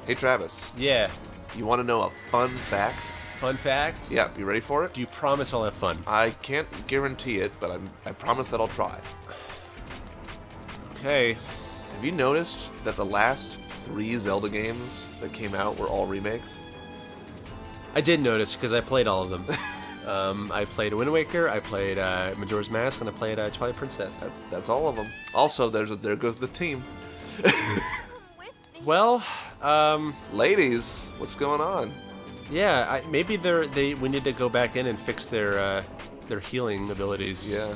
Hey, Travis. Yeah. You want to know a fun fact? Fun fact? Yeah, you ready for it? Do you promise I'll have fun? I can't guarantee it, but I promise that I'll try. Okay. Have you noticed that the last 3 Zelda games that came out were all remakes? I did notice because I played all of them. I played Wind Waker, I played Majora's Mask, and I played Twilight Princess. That's all of them. Also, there goes the team. Well, Ladies, what's going on? yeah, maybe we need to go back in and fix their healing abilities. Yeah,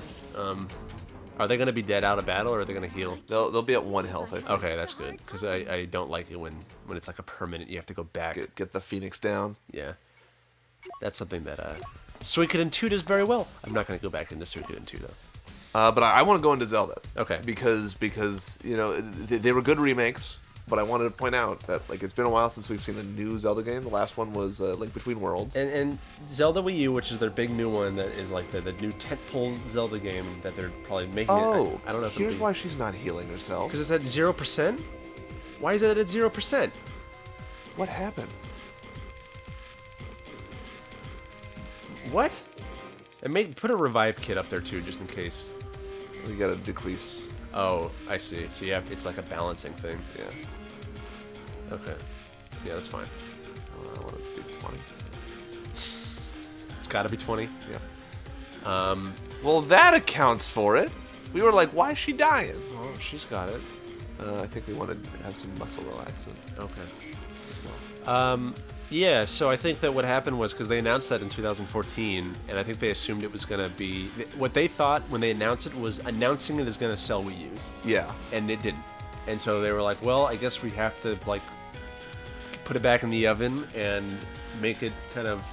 Are they going to be dead out of battle, or are they going to heal? they'll be at 1 health. I think. Okay, that's good, because I don't like it when it's like a permanent. You have to go back. Get the Phoenix down. Yeah, that's something that Suikoden 2 does very well. I'm not going to go back into Suikoden 2 though. But I want to go into Zelda. Okay. Because you know they were good remakes, but I wanted to point out that like it's been a while since we've seen a new Zelda game. The last one was Link Between Worlds. And Zelda Wii U, which is their big new one, that is like the new tentpole Zelda game that they're probably making. Oh, I don't know. If here's why she's not healing herself. Because it's at 0%. Why is it at 0%? What happened? What? And put a revive kit up there too, just in case. We gotta decrease. Oh, I see. So it's like a balancing thing. Yeah. Okay. Yeah, that's fine. I want it to be 20. It's got to be 20. Yeah. Well, that accounts for it. We were like, why is she dying? Well, she's got it. I think we wanted to have some muscle relaxant. Okay. As well. Yeah, so I think that what happened was because they announced that in 2014, and I think they assumed it was going to be... What they thought when they announced it was announcing it is going to sell Wii U's. Yeah. And it didn't. And so they were like, well, I guess we have to, like, put it back in the oven and make it kind of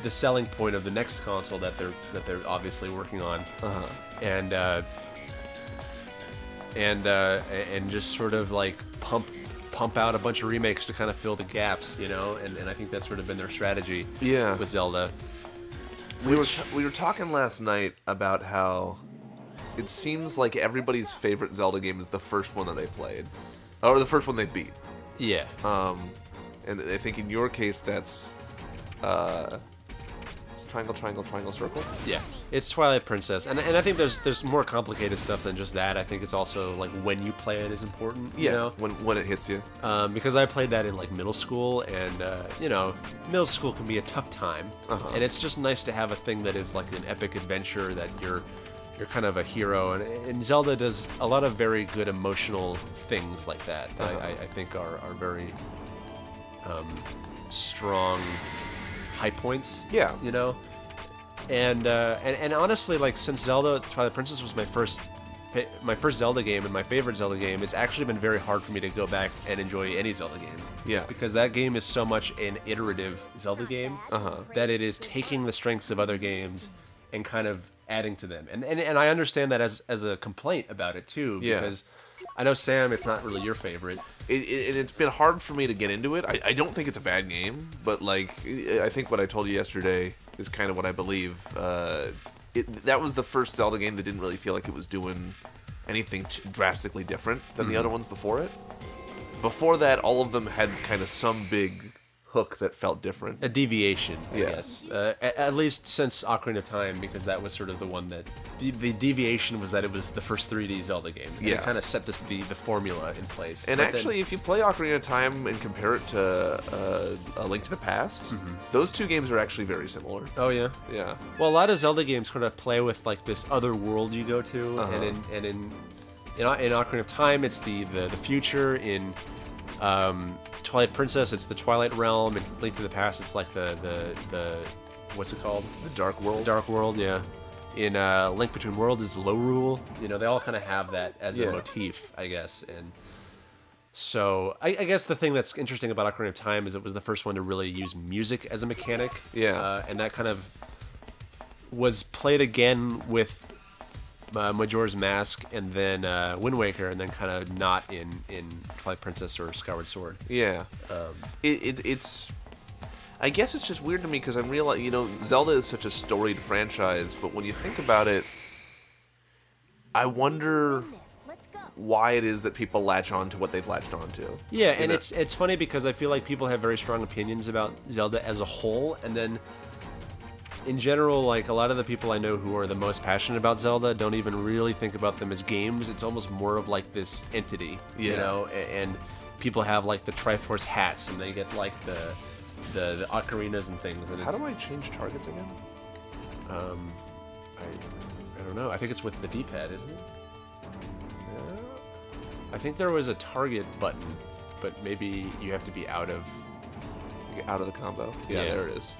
the selling point of the next console that they're obviously working on. Uh-huh. And just sort of, like, pump out a bunch of remakes to kind of fill the gaps, you know, and I think that's sort of been their strategy. Yeah. With Zelda. We were talking last night about how it seems like everybody's favorite Zelda game is the first one that they played, or the first one they beat. Yeah. And I think in your case that's it's triangle, circle. Yeah. It's Twilight Princess, and I think there's more complicated stuff than just that. I think it's also like when you play it is important. Yeah. You know? When it hits you. Because I played that in like middle school, and you know, middle school can be a tough time, and it's just nice to have a thing that is like an epic adventure that you're kind of a hero, and Zelda does a lot of very good emotional things like that. I think are very strong high points. Yeah. You know, and honestly, like since Zelda Twilight Princess was my first Zelda game and my favorite Zelda game, it's actually been very hard for me to go back and enjoy any Zelda games. Yeah. Because that game is so much an iterative Zelda game that it is taking the strengths of other games and kind of adding to them. And I understand that as a complaint about it too. Yeah. Because I know, Sam, it's not really your favorite. It's been hard for me to get into it. I don't think it's a bad game, but like I think what I told you yesterday is kind of what I believe. That was the first Zelda game that didn't really feel like it was doing anything drastically different than the other ones before it. Before that, all of them had kind of some big hook that felt different. A deviation, I Yeah. guess. At least since Ocarina of Time, because that was sort of the one that... The deviation was that it was the first 3D Zelda game. And Yeah. it kind of set the formula in place. And But actually, if you play Ocarina of Time and compare it to A Link to the Past, those two games are actually very similar. Oh, yeah? Yeah. Well, a lot of Zelda games kind of play with like this other world you go to, and in Ocarina of Time, it's the future. In Twilight Princess, it's the Twilight Realm. In Link to the Past, it's like the what's it called? The Dark World. The Dark World, yeah. In Link Between Worlds is Lorule. You know, they all kind of have that as a motif, I guess. And so I guess the thing that's interesting about Ocarina of Time is it was the first one to really use music as a mechanic. Yeah. And that kind of was played again with Majora's Mask and then Wind Waker, and then kind of not in Twilight Princess or Skyward Sword. Yeah. It's... I guess it's just weird to me because I'm realizing, you know, Zelda is such a storied franchise, but when you think about it, I wonder why it is that people latch on to what they've latched on to. Yeah, and it's funny because I feel like people have very strong opinions about Zelda as a whole, and then in general, like a lot of the people I know who are the most passionate about Zelda don't even really think about them as games. It's almost more of like this entity, you know, and people have like the Triforce hats and they get like the ocarinas and things. And how do I change targets again? I don't know. I think it's with the D-pad, isn't it? Yeah. I think there was a target button, but maybe you have to be out of the combo. Yeah, there it is.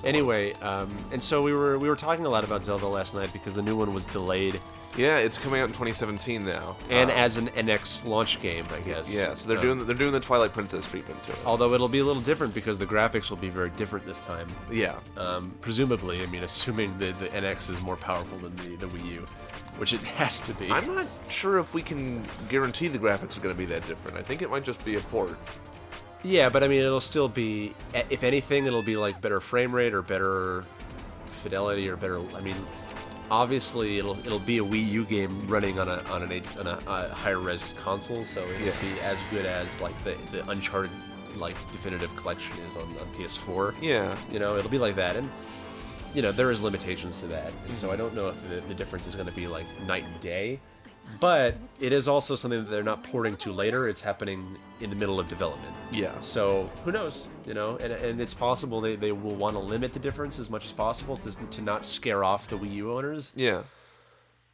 Anyway, and so we were talking a lot about Zelda last night because the new one was delayed. Yeah, it's coming out in 2017 now, and as an NX launch game, I guess. Yeah, so they're doing the Twilight Princess treatment to it. Although it'll be a little different because the graphics will be very different this time. Yeah. Presumably, I mean, assuming the NX is more powerful than the Wii U, which it has to be. I'm not sure if we can guarantee the graphics are going to be that different. I think it might just be a port. Yeah, but I mean, it'll still be, if anything, it'll be like better frame rate or better fidelity or better. I mean, obviously, it'll be a Wii U game running on a higher res console, so it'll be as good as like the Uncharted like definitive collection is on PS4. Yeah, you know, it'll be like that, and you know there is limitations to that, and so I don't know if the difference is going to be like night and day. But it is also something that they're not porting to later. It's happening in the middle of development. Yeah. So who knows? You know, and it's possible they will want to limit the difference as much as possible to not scare off the Wii U owners. Yeah.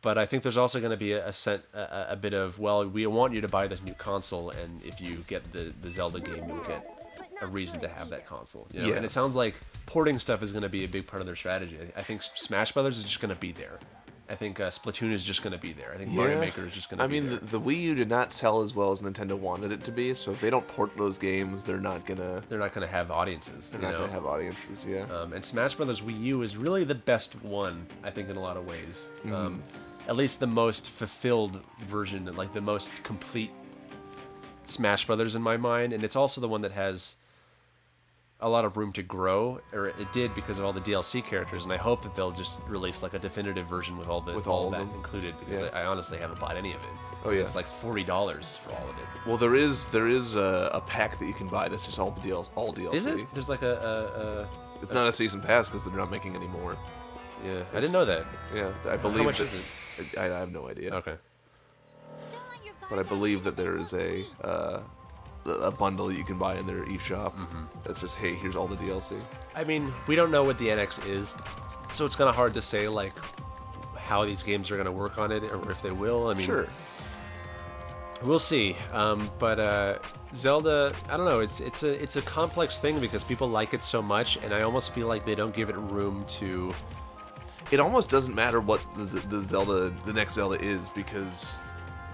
But I think there's also going to be a bit of, well, we want you to buy this new console, and if you get the Zelda game, you'll get a reason to have that console. You know? Yeah. And it sounds like porting stuff is going to be a big part of their strategy. I think Smash Brothers is just going to be there. I think Splatoon is just going to be there. I think Mario Maker is just going to be there. I mean, the Wii U did not sell as well as Nintendo wanted it to be, so if they don't port those games, they're not going to have audiences. They're not going to have audiences, yeah. And Smash Brothers Wii U is really the best one, I think, in a lot of ways. At least the most fulfilled version, like the most complete Smash Brothers in my mind, and it's also the one that has a lot of room to grow, or it did because of all the DLC characters, and I hope that they'll just release like a definitive version with all of that included, because I honestly haven't bought any of it. Oh yeah, it's like $40 for all of it. Well, there is a pack that you can buy that's just all DLC. Is it? There's like It's not a season pass because they're not making any more. Yeah, I didn't know that. Yeah, I believe. How much is it? I have no idea. Okay. But I believe that there is a bundle that you can buy in their eShop. That's just, hey, here's all the DLC. I mean, we don't know what the NX is, so it's kind of hard to say like how these games are going to work on it, or if they will. I mean, sure, we'll see. But Zelda, I don't know. It's a complex thing because people like it so much, and I almost feel like they don't give it room to. It almost doesn't matter what the next Zelda is, because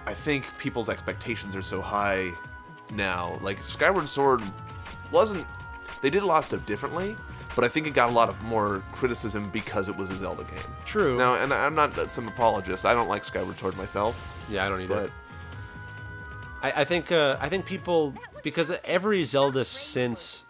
I think people's expectations are so high now. Like Skyward Sword they did a lot of stuff differently, but I think it got a lot of more criticism because it was a Zelda game. True. Now, and I'm not some apologist. I don't like Skyward Sword myself. Yeah, I don't either. But I think people, because every Zelda since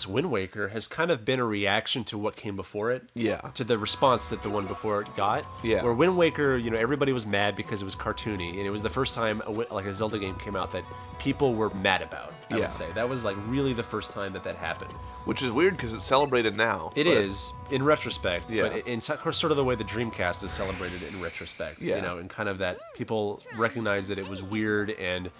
Wind Waker has kind of been a reaction to what came before it. Yeah. To the response that the one before it got. Yeah. Where Wind Waker, you know, everybody was mad because it was cartoony, and it was the first time a Zelda game came out that people were mad about. I would say that was like really the first time that happened. Which is weird because it's celebrated now. It is in retrospect. Yeah. But in sort of the way the Dreamcast is celebrated in retrospect. Yeah. You know, and kind of that people recognize that it was weird and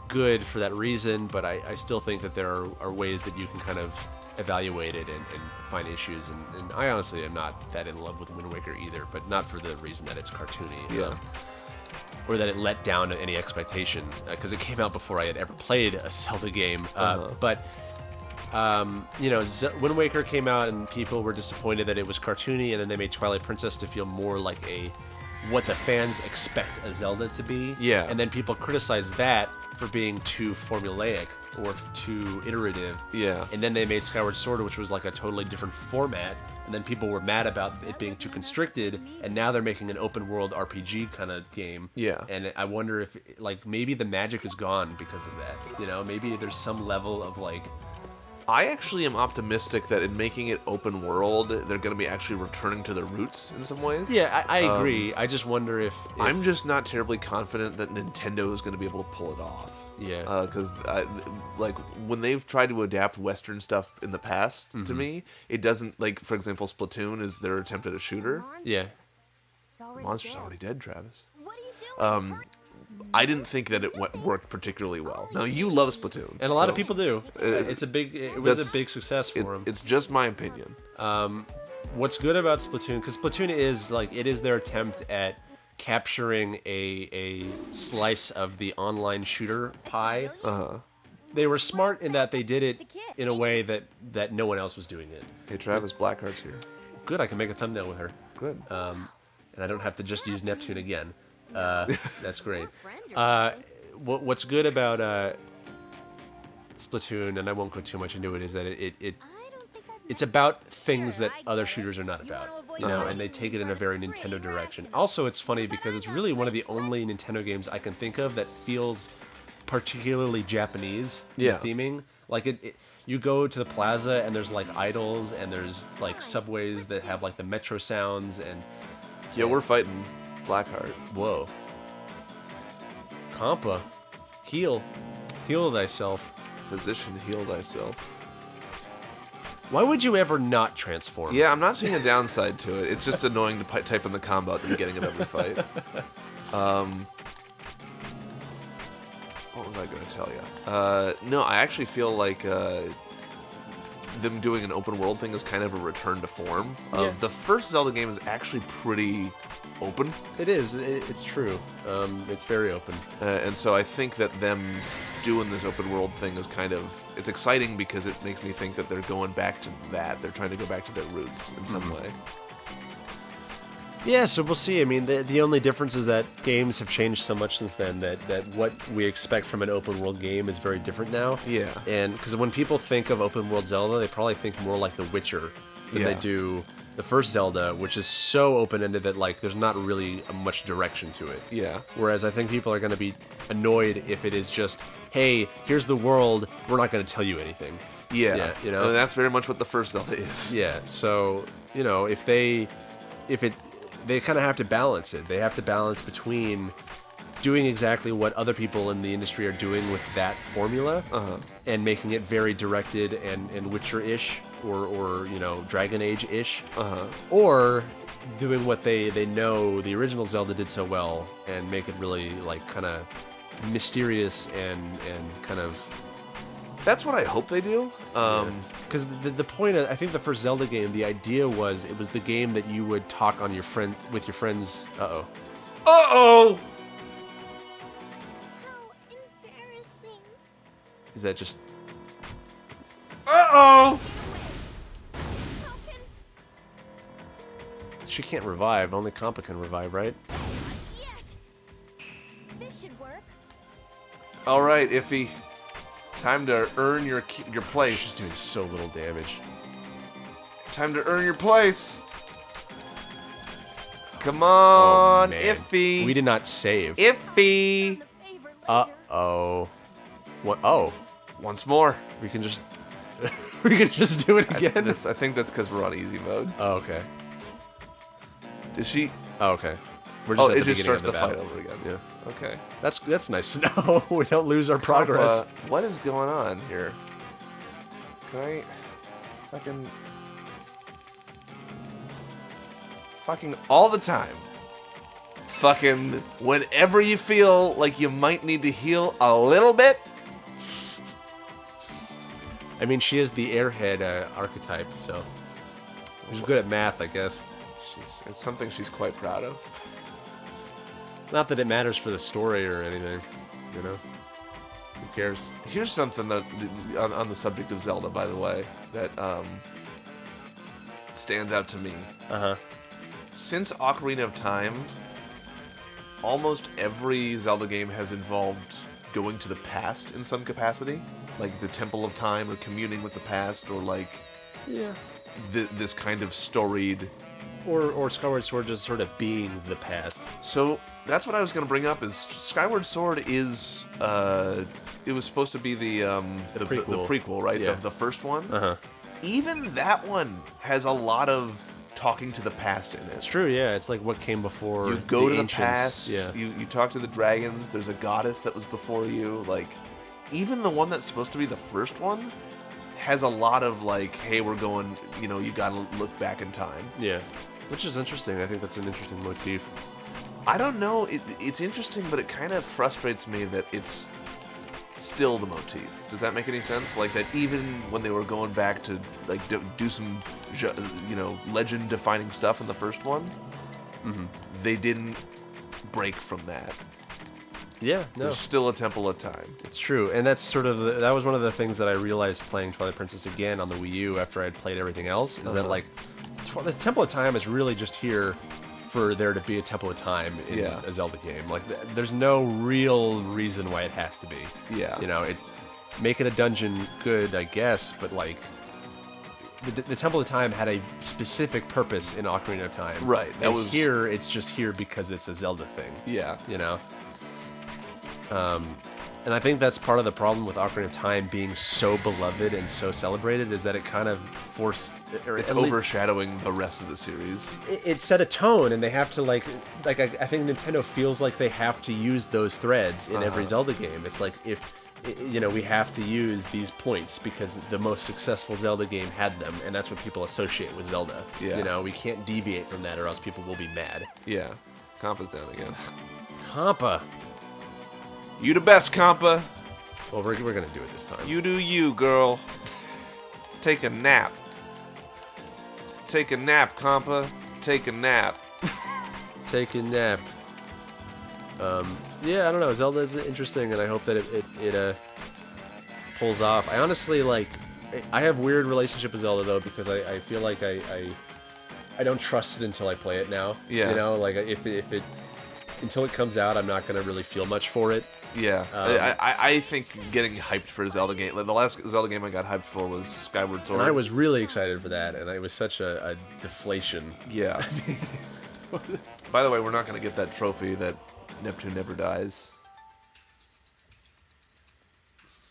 good for that reason, but I still think that there are ways that you can kind of evaluate it and find issues, and I honestly am not that in love with Wind Waker either, but not for the reason that it's cartoony, or that it let down any expectation, because it came out before I had ever played a Zelda game, but you know, Wind Waker came out and people were disappointed that it was cartoony, and then they made Twilight Princess to feel more like what the fans expect a Zelda to be. Yeah. And then people criticize that for being too formulaic or too iterative. Yeah. And then they made Skyward Sword, which was like a totally different format, and then people were mad about it being too constricted, and now they're making an open world RPG kind of game. Yeah. And I wonder if like maybe the magic is gone because of that. You know, maybe there's some level of like I actually am optimistic that in making it open world, they're going to be actually returning to their roots in some ways. Yeah, I agree. I just wonder if I'm just not terribly confident that Nintendo is going to be able to pull it off. Yeah. Because, like, when they've tried to adapt Western stuff in the past, to me, it doesn't, like, for example, Splatoon is their attempt at a shooter. Yeah. Monster's already dead, Travis. What are you doing? I didn't think that it worked particularly well. Now, you love Splatoon. And a lot of so people do. It was a big success for them. It's just my opinion. What's good about Splatoon, because Splatoon is their attempt at capturing a slice of the online shooter pie. They were smart in that they did it in a way that no one else was doing it. Hey, Travis, Blackheart's here. Good, I can make a thumbnail with her. Good. And I don't have to just use Neptune again. That's great. What's good about Splatoon, and I won't go too much into it, is that it's about things that other shooters are not about, you know, and they take it in a very Nintendo direction. Also, it's funny because it's really one of the only Nintendo games I can think of that feels particularly Japanese in theming. Like you go to the plaza and there's like idols and there's like subways that have like the metro sounds and yeah, we're fighting Blackheart. Whoa. Compa. Heal thyself. Physician, heal thyself. Why would you ever not transform? Yeah, I'm not seeing a downside to it. It's just annoying to type in the combo at the beginning of every fight. What was I going to tell you? No, I actually feel like them doing an open world thing is kind of a return to form. The first Zelda game is actually pretty open. It is. It's true. It's very open. And so I think that them doing this open world thing is kind of, it's exciting because it makes me think that they're going back to that. They're trying to go back to their roots in some way. Yeah, so we'll see. I mean, the only difference is that games have changed so much since then that what we expect from an open world game is very different now. Yeah. And because when people think of open world Zelda, they probably think more like The Witcher than they do the first Zelda, which is so open-ended that like there's not really much direction to it. Yeah. Whereas I think people are going to be annoyed if it is just, hey, here's the world, we're not going to tell you anything. Yeah. You know? And that's very much what the first Zelda is. Yeah. So, you know, they kind of have to balance it. They have to balance between doing exactly what other people in the industry are doing with that formula and making it very directed and Witcher-ish or you know, Dragon Age-ish, or doing what they know the original Zelda did so well and make it really like kind of mysterious and kind of. That's what I hope they do. Because the point of, I think the first Zelda game, the idea was it was the game that you would talk on with your friends. Uh-oh. How embarrassing. Is that just? Uh-oh. How can She can't revive. Only Compa can revive, right? not yet? This should work. All right, Iffy. Time to earn your place. She's doing so little damage. Time to earn your place. Come on, man. Iffy. We did not save. Iffy. The favor later. Uh-oh. What? Oh. Once more. We can just... we can just do it again? I think that's because we're on easy mode. Oh, okay. Is she? Oh, okay. We're Oh, at it the just beginning starts of the fight battle. over again. Yeah. Okay. That's nice to know. We don't lose our progress. What is going on here? Can I fucking all the time. Fucking whenever you feel like you might need to heal a little bit. I mean, she is the airhead archetype, so she's good at math, I guess. It's something she's quite proud of. Not that it matters for the story or anything, you know? Who cares? Here's something that on the subject of Zelda, by the way, that stands out to me. Uh-huh. Since Ocarina of Time, almost every Zelda game has involved going to the past in some capacity, like the Temple of Time or communing with the past, or like Yeah. this kind of storied or Skyward Sword just sort of being the past. So that's what I was going to bring up. Is Skyward Sword is it was supposed to be the prequel, right? Yeah. The first one. Uh-huh. Even that one has a lot of talking to the past in it. It's true, yeah. It's like what came before. You go to the ancients. past. Yeah. You talk to the dragons. There's a goddess that was before you. Like, even the one that's supposed to be the first one has a lot of like, hey, we're going. You know, you got to look back in time. Yeah. Which is interesting. I think that's an interesting motif. I don't know. It's interesting, but it kind of frustrates me that it's still the motif. Does that make any sense? Like that even when they were going back to like do some, you know, legend-defining stuff in the first one, they didn't break from that. Yeah, no. There's still a Temple of Time. It's true, and that's sort of that was one of the things that I realized playing Twilight Princess again on the Wii U after I'd played everything else, is that like the Temple of Time is really just here for there to be a Temple of Time in a Zelda game. Like, there's no real reason why it has to be. Yeah. You know, make it a dungeon, good, I guess, but like, the Temple of Time had a specific purpose in Ocarina of Time. Right. Here, it's just here because it's a Zelda thing. Yeah. You know? And I think that's part of the problem with Ocarina of Time being so beloved and so celebrated, is that it kind of forced... It's overshadowing the rest of the series. It set a tone, and they have to, like I think Nintendo feels like they have to use those threads in every Zelda game. It's like, if, you know, we have to use these points because the most successful Zelda game had them, and that's what people associate with Zelda. Yeah. You know, we can't deviate from that or else people will be mad. Yeah. Compa's down again. Compa. You the best, Compa. Well, we're gonna do it this time. You do you, girl. Take a nap. Take a nap, Compa. Take a nap. Take a nap. Yeah, I don't know. Zelda is interesting, and I hope that it pulls off. I honestly, like, I have weird relationship with Zelda, though, because I feel like I don't trust it until I play it now. Yeah. You know, like, if it until it comes out, I'm not gonna really feel much for it. Yeah, I think getting hyped for a Zelda game, like the last Zelda game I got hyped for was Skyward Sword. And I was really excited for that, and it was such a deflation. Yeah. By the way, we're not going to get that trophy that Neptune never dies.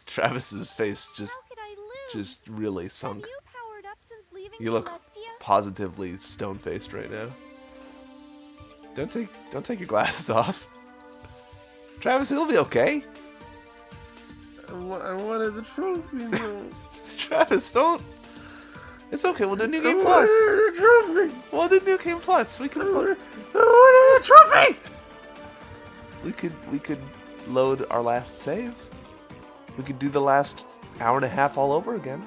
Travis's face How could I lose? just really Have sunk. you powered up since leaving You look Celestia? positively stone-faced right now. Don't take your glasses off. Travis, it'll be okay. I wanted the trophy, man. Travis, don't. It's okay. We'll do New Game Plus. the trophy. We'll do New Game Plus. We can. I wanted the trophy. We could load our last save. We could do the last hour and a half all over again.